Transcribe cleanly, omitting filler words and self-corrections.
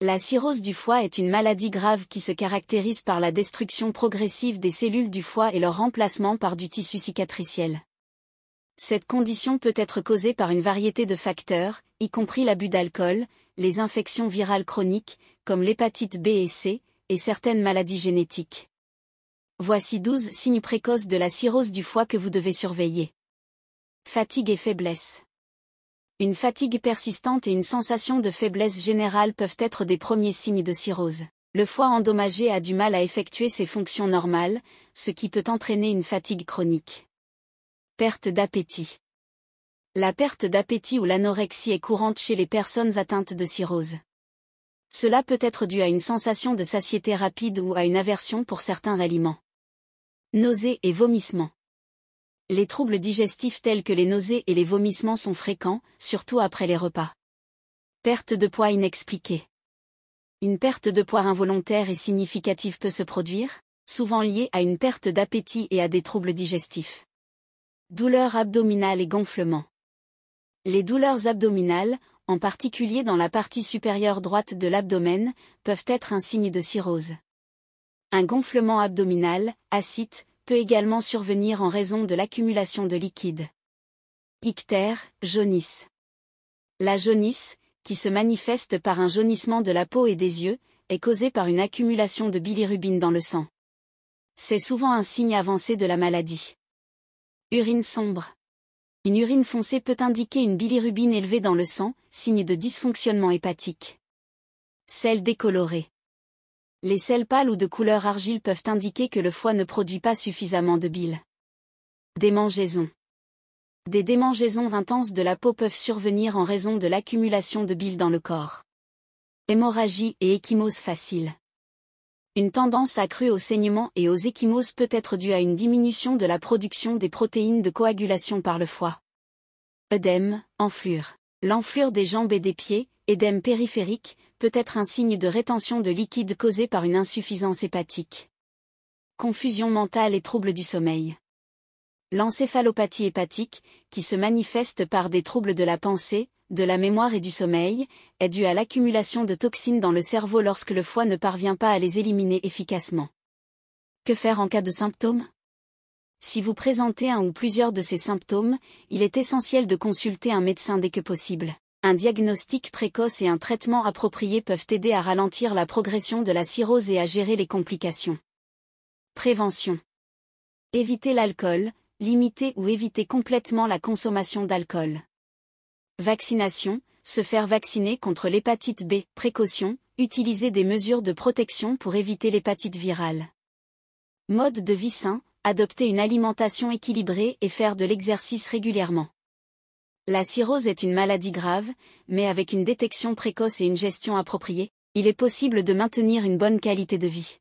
La cirrhose du foie est une maladie grave qui se caractérise par la destruction progressive des cellules du foie et leur remplacement par du tissu cicatriciel. Cette condition peut être causée par une variété de facteurs, y compris l'abus d'alcool, les infections virales chroniques, comme l'hépatite B et C, et certaines maladies génétiques. Voici 12 signes précoces de la cirrhose du foie que vous devez surveiller. Fatigue et faiblesse. Une fatigue persistante et une sensation de faiblesse générale peuvent être des premiers signes de cirrhose. Le foie endommagé a du mal à effectuer ses fonctions normales, ce qui peut entraîner une fatigue chronique. Perte d'appétit. La perte d'appétit ou l'anorexie est courante chez les personnes atteintes de cirrhose. Cela peut être dû à une sensation de satiété rapide ou à une aversion pour certains aliments. Nausées et vomissements. Les troubles digestifs tels que les nausées et les vomissements sont fréquents, surtout après les repas. Perte de poids inexpliquée. Une perte de poids involontaire et significative peut se produire, souvent liée à une perte d'appétit et à des troubles digestifs. Douleurs abdominales et gonflements. Les douleurs abdominales, en particulier dans la partie supérieure droite de l'abdomen, peuvent être un signe de cirrhose. Un gonflement abdominal, ascite, peut également survenir en raison de l'accumulation de liquide. Ictère, jaunisse. La jaunisse, qui se manifeste par un jaunissement de la peau et des yeux, est causée par une accumulation de bilirubine dans le sang. C'est souvent un signe avancé de la maladie. Urine sombre. Une urine foncée peut indiquer une bilirubine élevée dans le sang, signe de dysfonctionnement hépatique. Selles décolorées. Les selles pâles ou de couleur argile peuvent indiquer que le foie ne produit pas suffisamment de bile. Démangeaisons. Des démangeaisons intenses de la peau peuvent survenir en raison de l'accumulation de bile dans le corps. Hémorragie et ecchymose facile. Une tendance accrue au saignement et aux ecchymoses peut être due à une diminution de la production des protéines de coagulation par le foie. Œdème, enflure. L'enflure des jambes et des pieds, édème périphérique, peut être un signe de rétention de liquide causé par une insuffisance hépatique. Confusion mentale et troubles du sommeil. L'encéphalopathie hépatique, qui se manifeste par des troubles de la pensée, de la mémoire et du sommeil, est due à l'accumulation de toxines dans le cerveau lorsque le foie ne parvient pas à les éliminer efficacement. Que faire en cas de symptômes ? Si vous présentez un ou plusieurs de ces symptômes, il est essentiel de consulter un médecin dès que possible. Un diagnostic précoce et un traitement approprié peuvent aider à ralentir la progression de la cirrhose et à gérer les complications. Prévention. Éviter l'alcool, limiter ou éviter complètement la consommation d'alcool. Vaccination, se faire vacciner contre l'hépatite B. Précaution, utiliser des mesures de protection pour éviter l'hépatite virale. Mode de vie sain, adopter une alimentation équilibrée et faire de l'exercice régulièrement. La cirrhose est une maladie grave, mais avec une détection précoce et une gestion appropriée, il est possible de maintenir une bonne qualité de vie.